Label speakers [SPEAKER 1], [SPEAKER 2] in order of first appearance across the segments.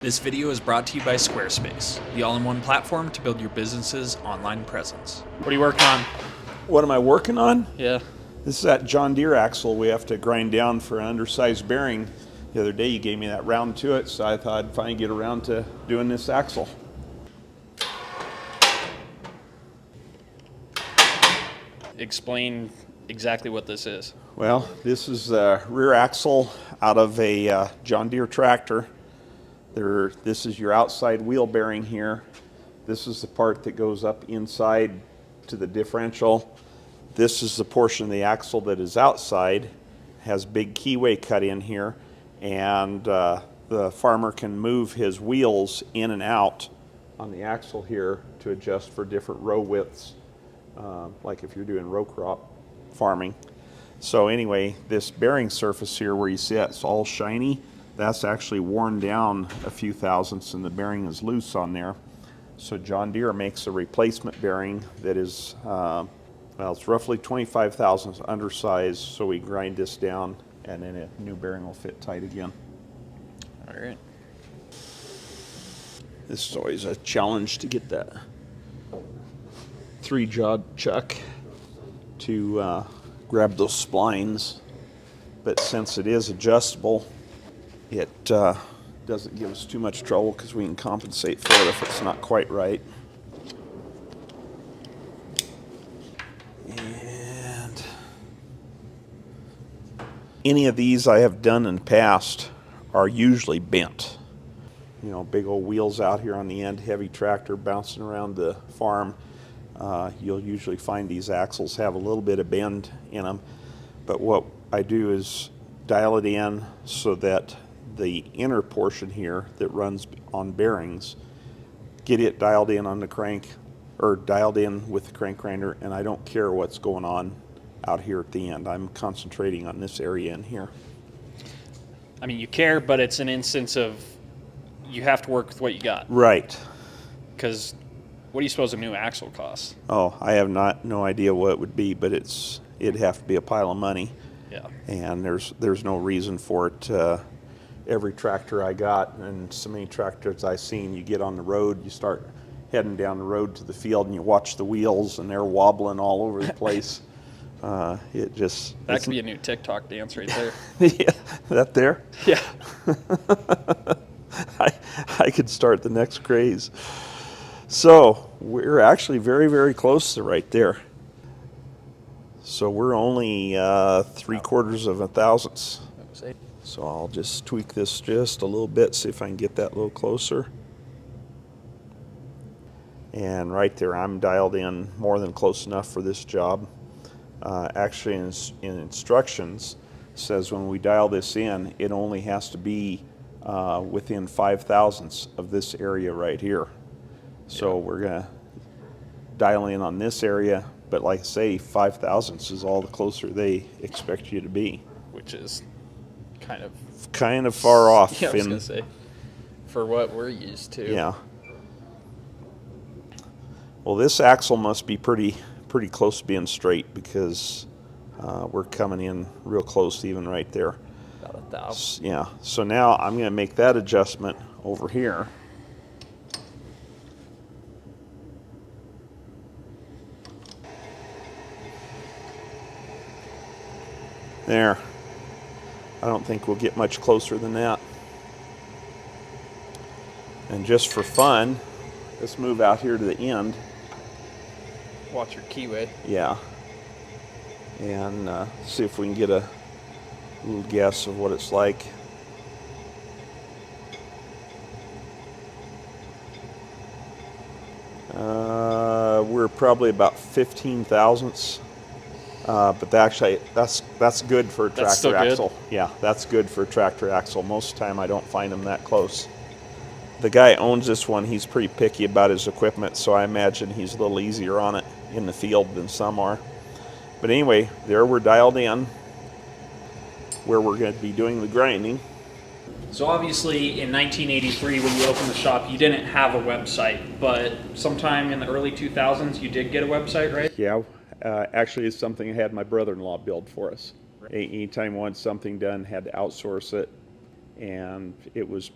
[SPEAKER 1] This video is brought to you by Squarespace, the all-in-one platform to build your business's online presence. What are you working on?
[SPEAKER 2] What am I working on?
[SPEAKER 1] Yeah.
[SPEAKER 2] This is that John Deere axle we have to grind down for an undersized bearing. The other day you gave me that round to it, so I thought I'd finally get around to doing this axle.
[SPEAKER 1] Explain exactly what this is.
[SPEAKER 2] Well, this is a rear axle out of a John Deere tractor. This is your outside wheel bearing here. This is the part that goes up inside to the differential. This is the portion of the axle that is outside, has big keyway cut in here, and the farmer can move his wheels in and out on the axle here to adjust for different row widths, like if you're doing row crop farming. So anyway, this bearing surface here where you see it's all shiny, that's actually worn down a few thousandths and the bearing is loose on there. So John Deere makes a replacement bearing that is, well, it's roughly 25 thousandths undersized, so we grind this down and then a new bearing will fit tight again.
[SPEAKER 1] All right.
[SPEAKER 2] This is always a challenge to get that 3-jaw chuck to grab those splines, but since it is adjustable, it doesn't give us too much trouble because we can compensate for it if it's not quite right. And any of these I have done in the past are usually bent. You know, big old wheels out here on the end, heavy tractor bouncing around the farm. You'll usually find these axles have a little bit of bend in them, but what I do is dial it in so that the inner portion here that runs on bearings, get it dialed in on the crank, or dialed in with the crank grinder, and I don't care what's going on out here at the end. I'm concentrating on this area in here.
[SPEAKER 1] I mean, you care, but it's an instance of you have to work with what you got.
[SPEAKER 2] Right.
[SPEAKER 1] Because what do you suppose a new axle costs?
[SPEAKER 2] Oh, I have no idea what it would be, but it'd have to be a pile of money.
[SPEAKER 1] Yeah.
[SPEAKER 2] And there's no reason for it. Every tractor I got, and so many tractors I've seen, you get on the road, you start heading down the road to the field, and you watch the wheels, and they're wobbling all over the place. It just...
[SPEAKER 1] That could be a new TikTok dance right there.
[SPEAKER 2] Yeah, that there?
[SPEAKER 1] Yeah.
[SPEAKER 2] I could start the next craze. So we're actually very, very close to right there. So we're only 3/4 of a thousandths. So I'll just tweak this just a little bit, see if I can get that a little closer. And right there, I'm dialed in more than close enough for this job. Actually, in instructions, it says when we dial this in, it only has to be within 5 thousandths of this area right here. So we're going to dial in on this area, but like I say, 5 thousandths is all the closer they expect you to be.
[SPEAKER 1] Which is
[SPEAKER 2] kind of far off.
[SPEAKER 1] Yeah, I was going to say, for what we're used to.
[SPEAKER 2] Yeah. Well, this axle must be pretty close to being straight because we're coming in real close, even right there.
[SPEAKER 1] About 1,000.
[SPEAKER 2] Yeah. So now I'm going to make that adjustment over here. There. I don't think we'll get much closer than that. And just for fun, let's move out here to the end.
[SPEAKER 1] Watch your keyway.
[SPEAKER 2] Yeah. And see if we can get a little guess of what it's like. We're probably about 15 thousandths. But actually, that's good for a tractor axle. Yeah, that's good for a tractor axle. Most of the time, I don't find them that close. The guy owns this one. He's pretty picky about his equipment, so I imagine he's a little easier on it in the field than some are. But anyway, there we're dialed in where we're going to be doing the grinding.
[SPEAKER 1] So obviously in 1983 when you opened the shop you didn't have a website, but sometime in the early 2000s you did get a website, right?
[SPEAKER 2] Yeah, actually it's something I had my brother-in-law build for us. Anytime I wanted something done, had to outsource it, and it was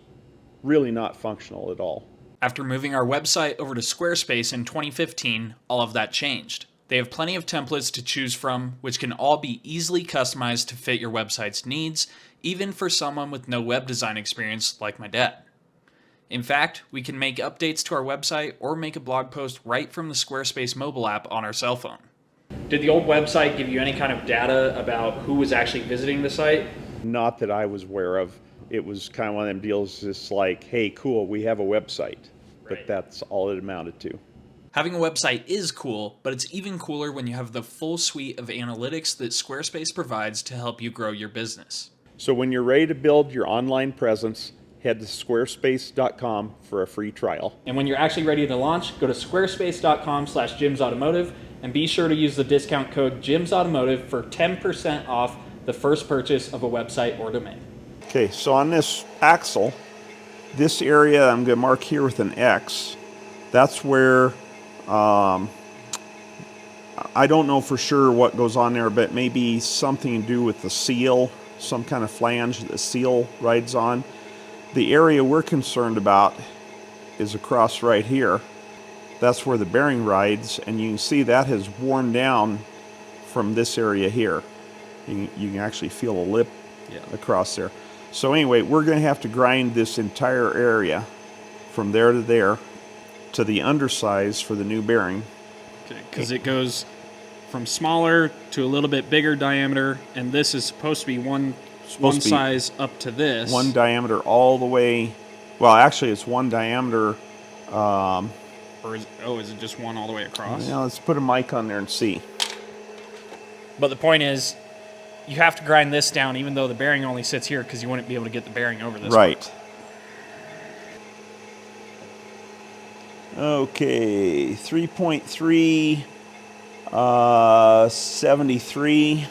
[SPEAKER 2] really not functional at all.
[SPEAKER 1] After moving our website over to Squarespace in 2015, all of that changed. They have plenty of templates to choose from, which can all be easily customized to fit your website's needs, even for someone with no web design experience like my dad. In fact, we can make updates to our website or make a blog post right from the Squarespace mobile app on our cell phone. Did the old website give you any kind of data about who was actually visiting the site?
[SPEAKER 2] Not that I was aware of. It was kind of one of them deals just like, hey, cool, we have a website. But
[SPEAKER 1] Right.
[SPEAKER 2] that's all it amounted to.
[SPEAKER 1] Having a website is cool, but it's even cooler when you have the full suite of analytics that Squarespace provides to help you grow your business.
[SPEAKER 2] So when you're ready to build your online presence, head to squarespace.com for a free trial.
[SPEAKER 1] And when you're actually ready to launch, go to squarespace.com/JimsAutomotive and be sure to use the discount code JimsAutomotive for 10% off the first purchase of a website or domain.
[SPEAKER 2] Okay, so on this axle, this area I'm going to mark here with an X. That's where, I don't know for sure what goes on there, but maybe something to do with the seal, some kind of flange that the seal rides on. The area we're concerned about is across right here. That's where the bearing rides, and you can see that has worn down from this area here. You can actually feel a lip across there. So anyway, we're going to have to grind this entire area from there to there to the undersize for the new bearing.
[SPEAKER 3] Because it goes from smaller to a little bit bigger diameter, and this is supposed to be one size up to this.
[SPEAKER 2] One diameter all the way. Well, actually, it's one diameter.
[SPEAKER 3] Or is it just one all the way across?
[SPEAKER 2] Now let's put a mic on there and see.
[SPEAKER 3] But the point is, you have to grind this down, even though the bearing only sits here, because you wouldn't be able to get the bearing over this.
[SPEAKER 2] Right. Okay, 3.3, 73,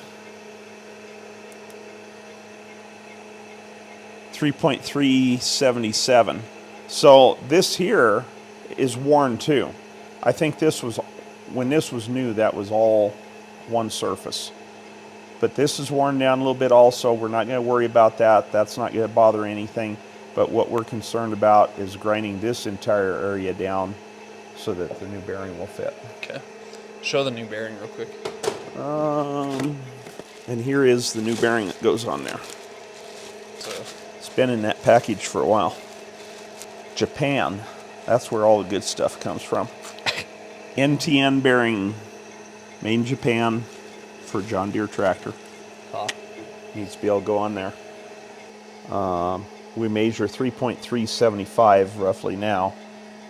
[SPEAKER 2] 3.377. So this here is worn too. I think this was, when this was new, that was all one surface. But this is worn down a little bit also. We're not going to worry about that. That's not going to bother anything. But what we're concerned about is grinding this entire area down so that the new bearing will fit.
[SPEAKER 3] Okay. Show the new bearing real quick.
[SPEAKER 2] And here is the new bearing that goes on there.
[SPEAKER 3] So,
[SPEAKER 2] It's been in that package for a while. Japan. That's where all the good stuff comes from. NTN bearing, made in Japan for John Deere tractor. Needs to be able to go on there. We measure 3.375 roughly now,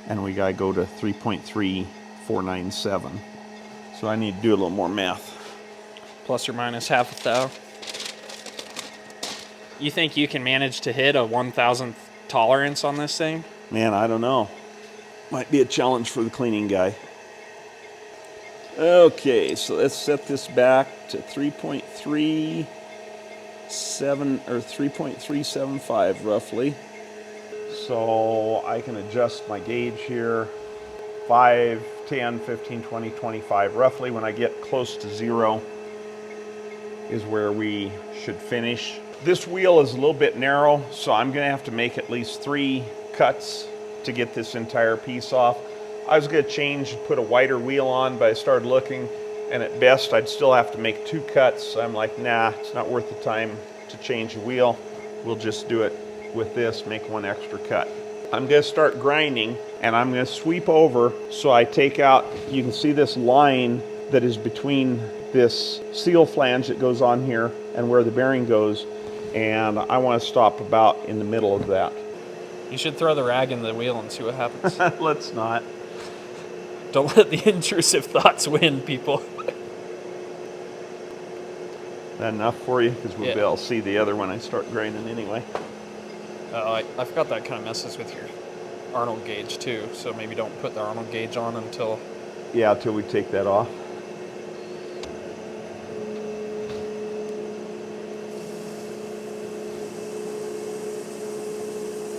[SPEAKER 2] and we gotta go to 3.3497. So I need to do a little more math.
[SPEAKER 3] plus or minus half a thou. You think you can manage to hit a 1,000th tolerance on this thing?
[SPEAKER 2] Man, I don't know. Might be a challenge for the cleaning guy. Okay, so let's set this back to 3.37 or 3.375 roughly. So I can adjust my gauge here. 5, 10, 15, 20, 25. Roughly when I get close to 0 is where we should finish. This wheel is a little bit narrow, so I'm going to have to make at least 3 cuts to get this entire piece off. I was going to change and put a wider wheel on, but I started looking, and at best I'd still have to make 2 cuts. I'm like, nah, it's not worth the time to change the wheel. We'll just do it with this, make 1 extra cut. I'm going to start grinding, and I'm going to sweep over so I take out, you can see this line that is between this seal flange that goes on here and where the bearing goes, and I want to stop about in the middle of that.
[SPEAKER 3] You should throw the rag in the wheel and see what happens.
[SPEAKER 2] Let's not.
[SPEAKER 3] Don't let the intrusive thoughts win, people.
[SPEAKER 2] That enough for you? Because we'll
[SPEAKER 3] Yeah.
[SPEAKER 2] be able to see the other when I start grinding anyway.
[SPEAKER 3] I forgot that kind of messes with your Arnold gauge too, so maybe don't put the Arnold gauge on until...
[SPEAKER 2] Yeah, until we take that off.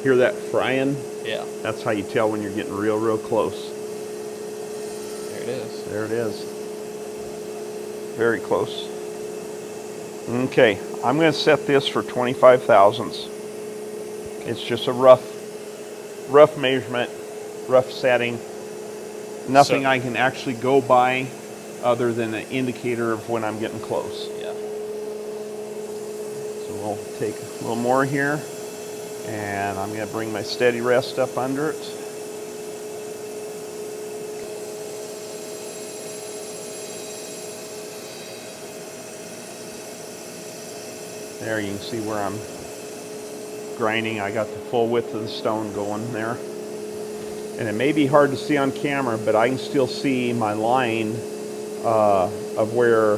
[SPEAKER 2] Hear that frying?
[SPEAKER 3] Yeah,
[SPEAKER 2] That's how you tell when you're getting real, real close.
[SPEAKER 3] there it is.
[SPEAKER 2] There it is. Very close. Okay, I'm going to set this for 25 thousandths. It's just a rough rough measurement, rough setting. Nothing
[SPEAKER 1] So-
[SPEAKER 2] I can actually go by other than an indicator of when I'm getting close.
[SPEAKER 1] Yeah.
[SPEAKER 2] So we'll take a little more here, and I'm going to bring my steady rest up under it. There you can see where I'm grinding. I got the full width of the stone going there. And it may be hard to see on camera, but I can still see my line of where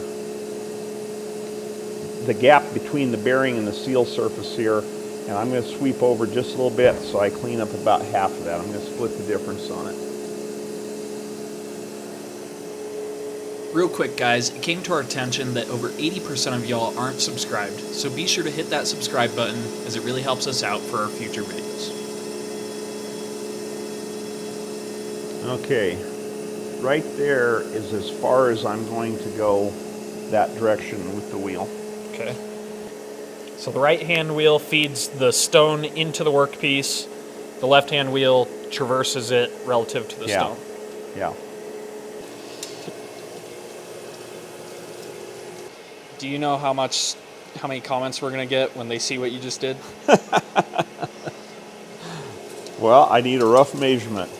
[SPEAKER 2] the gap between the bearing and the seal surface here. And I'm going to sweep over just a little bit so I clean up about half of that. I'm going to split the difference on it.
[SPEAKER 1] Real quick, guys, it came to our attention that over 80% of y'all aren't subscribed, so be sure to hit that subscribe button as it really helps us out for our future videos.
[SPEAKER 2] Okay, right there is as far as I'm going to go that direction with the wheel.
[SPEAKER 1] Okay. So the right-hand wheel feeds the stone into the workpiece. The left-hand wheel traverses it relative to the stone.
[SPEAKER 2] Yeah.
[SPEAKER 1] Do you know how many comments we're going to get when they see what you just did?
[SPEAKER 2] Well, I need a rough measurement.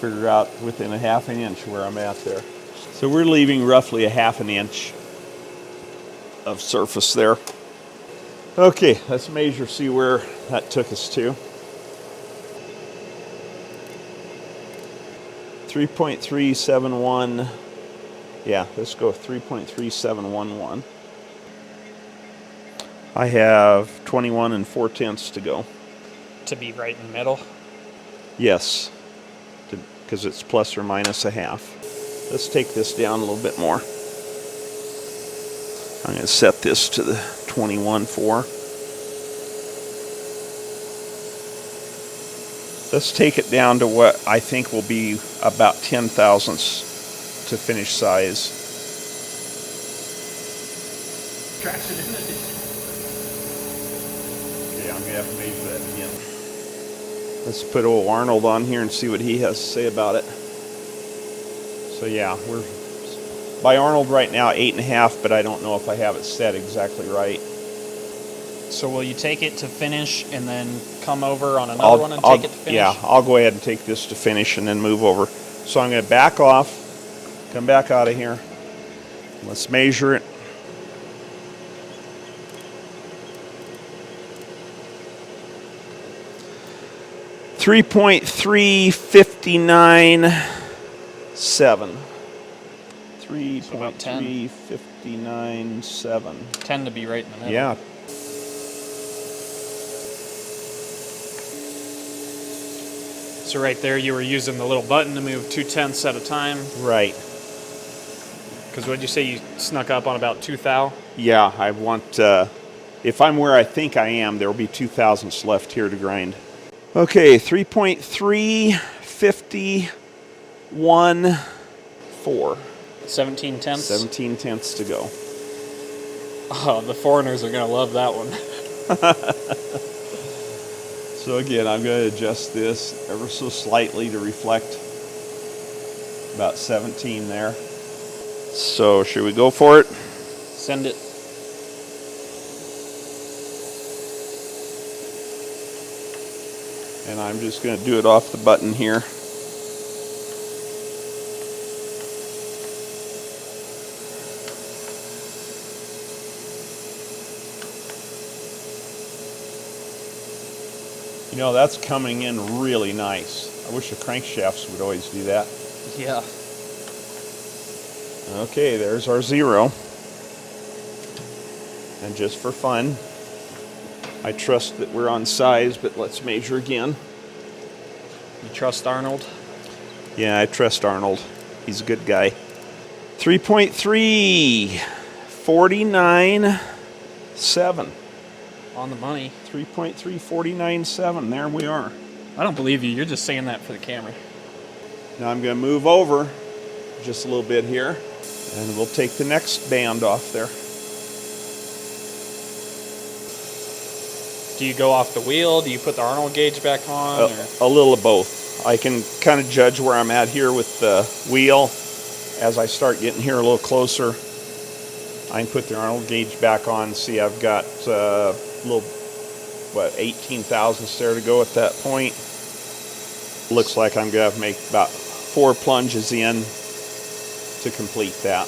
[SPEAKER 2] Figure out within a half an inch where I'm at there. So we're leaving roughly a half an inch of surface there. Okay, let's measure, see where that took us to. 3.371. Yeah, let's go 3.3711. I have 21 4/10 to go.
[SPEAKER 1] To be right in the middle?
[SPEAKER 2] Yes, because it's plus or minus a half. Let's take this down a little bit more. I'm going to set this to the 21.4. Let's take it down to what I think will be about 10 thousandths to finish size. Okay, I'm going to have to measure that again. Let's put old Arnold on here and see what he has to say about it. So yeah, we're by Arnold right now 8.5, but I don't know if I have it set exactly right.
[SPEAKER 1] So will you take it to finish and then come over on another one and take it to finish?
[SPEAKER 2] Yeah, I'll go ahead and take this to finish and then move over. So I'm going to back off, come back out of here. Let's measure it. $3.3597. 3.3597.
[SPEAKER 1] 10 to be right in the middle.
[SPEAKER 2] Yeah.
[SPEAKER 1] So right there you were using the little button to move 2/10 at a time.
[SPEAKER 2] Right.
[SPEAKER 1] Because what did you say, you snuck up on about 2 thou?
[SPEAKER 2] Yeah, I want, if I'm where I think I am, there will be 2 thousandths left here to grind. Okay, 3.351.4.
[SPEAKER 1] 17 tenths?
[SPEAKER 2] 17 tenths to go.
[SPEAKER 1] Oh, the foreigners are going to love that one.
[SPEAKER 2] So again, I'm going to adjust this ever so slightly to reflect about 17 there. So should we go for it?
[SPEAKER 1] Send it.
[SPEAKER 2] And I'm just going to do it off the button here. You know, that's coming in really nice. I wish the crankshafts would always do that.
[SPEAKER 1] Yeah.
[SPEAKER 2] Okay, there's our 0. And just for fun, I trust that we're on size, but let's measure again.
[SPEAKER 1] You trust Arnold?
[SPEAKER 2] Yeah, I trust Arnold. He's a good guy. 3.3497.
[SPEAKER 1] On the money.
[SPEAKER 2] 3.3497. There we are.
[SPEAKER 1] I don't believe you. You're just saying that for the camera.
[SPEAKER 2] Now I'm going to move over just a little bit here, and we'll take the next band off there.
[SPEAKER 3] Do you go off the wheel? Do you put the Arnold gauge back on? Or?
[SPEAKER 2] A little of both. I can kind of judge where I'm at here with the wheel. As I start getting here a little closer, I can put the Arnold gauge back on. See, I've got a little, 18 thousandths there to go at that point. Looks like I'm going to have to make about 4 plunges in to complete that.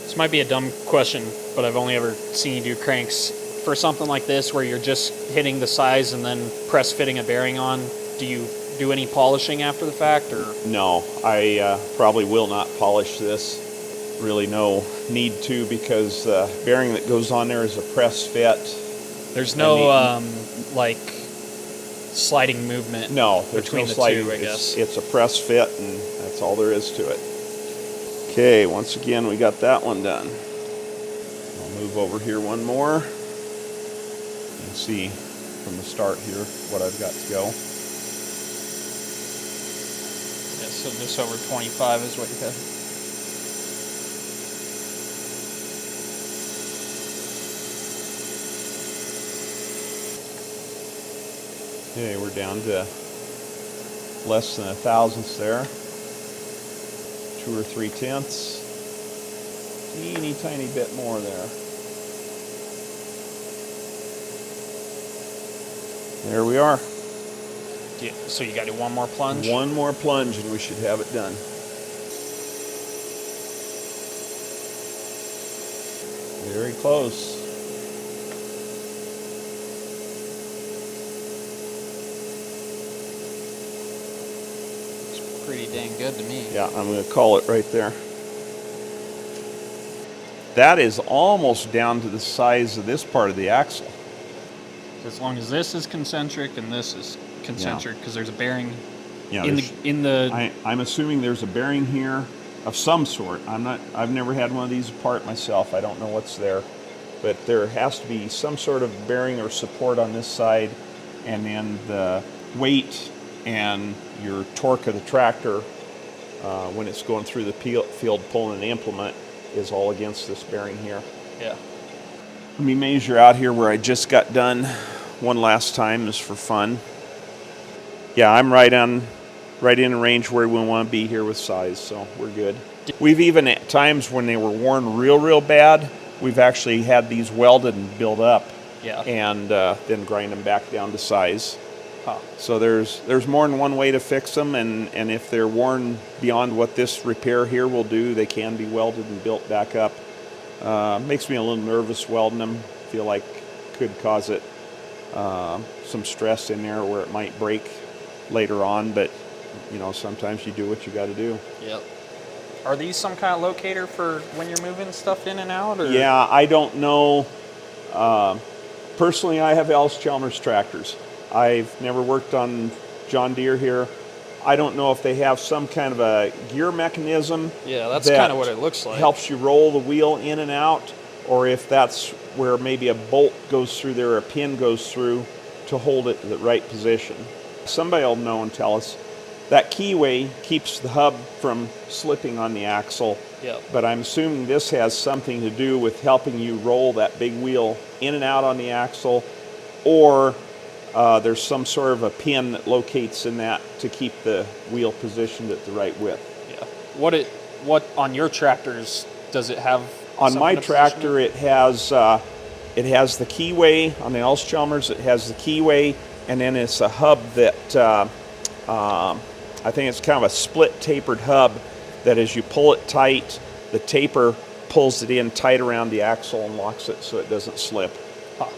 [SPEAKER 3] This might be a dumb question, but I've only ever seen you do cranks. For something like this where you're just hitting the size and then press fitting a bearing on, do you do any polishing after the fact? Or
[SPEAKER 2] no, I probably will not polish this. Really no need to, because the bearing that goes on there is a press fit.
[SPEAKER 3] There's no like sliding movement.
[SPEAKER 2] No, there's
[SPEAKER 3] between
[SPEAKER 2] no
[SPEAKER 3] the
[SPEAKER 2] sliding.
[SPEAKER 3] two, I guess.
[SPEAKER 2] It's a press fit, and that's all there is to it. Okay, once again, we got that one done. I'll move over here one more. You can see from the start here what I've got to go.
[SPEAKER 3] Yeah, so just over 25 is what you have.
[SPEAKER 2] Okay, we're down to less than 1/1000 there. 2 or 3/10. Teeny tiny bit more there. There we are.
[SPEAKER 3] Yeah, so you got to do one more plunge?
[SPEAKER 2] One more plunge and we should have it done. Very close.
[SPEAKER 3] Pretty dang good to me.
[SPEAKER 2] Yeah, I'm going to call it right there. That is almost down to the size of this part of the axle.
[SPEAKER 3] As long as this is concentric and this is concentric, because there's a bearing
[SPEAKER 2] Yeah,
[SPEAKER 3] in the.
[SPEAKER 2] I'm assuming there's a bearing here of some sort. I've never had one of these apart myself. I don't know what's there, but there has to be some sort of bearing or support on this side, and then the weight and your torque of the tractor when it's going through the field pulling an implement is all against this bearing here.
[SPEAKER 3] Yeah.
[SPEAKER 2] Let me measure out here where I just got done one last time, just for fun. Yeah, I'm right in the range where we want to be here with size, so we're good. We've even at times when they were worn real bad, we've actually had these welded and built up.
[SPEAKER 3] Yeah.
[SPEAKER 2] And then grind them back down to size.
[SPEAKER 3] Huh.
[SPEAKER 2] So there's more than one way to fix them, and if they're worn beyond what this repair here will do, they can be welded and built back up. Makes me a little nervous welding them. Feel like could cause it some stress in there where it might break later on, but you know, sometimes you do what you got to do.
[SPEAKER 3] Yep. Are these some kind of locator for when you're moving stuff in and out? Or?
[SPEAKER 2] Yeah, I don't know. Personally, I have Chalmers tractors. I've never worked on John Deere here. I don't know if they have some kind of a gear mechanism.
[SPEAKER 3] Yeah, that's kind of what it looks like.
[SPEAKER 2] Helps you roll the wheel in and out, or if that's where maybe a bolt goes through there, or a pin goes through to hold it in the right position. Somebody will know and tell us. That keyway keeps the hub from slipping on the axle.
[SPEAKER 3] Yep.
[SPEAKER 2] But I'm assuming this has something to do with helping you roll that big wheel in and out on the axle, or there's some sort of a pin that locates in that to keep the wheel positioned at the right width.
[SPEAKER 3] Yeah. What on your tractors does it have?
[SPEAKER 2] On my tractor, it has the keyway. On the Chalmers, it has the keyway, and then it's a hub that I think it's kind of a split tapered hub that as you pull it tight, the taper pulls it in tight around the axle and locks it so it doesn't slip.
[SPEAKER 3] Huh.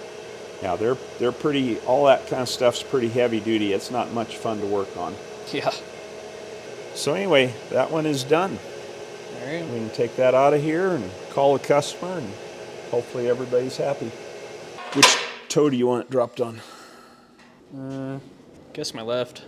[SPEAKER 2] Yeah, they're pretty, all that kind of stuff's pretty heavy duty. It's not much fun to work on.
[SPEAKER 3] Yeah.
[SPEAKER 2] So anyway, that one is done.
[SPEAKER 3] All right.
[SPEAKER 2] We can take that out of here and call the customer, and hopefully everybody's happy. Which toe do you want it dropped on?
[SPEAKER 3] Guess my left.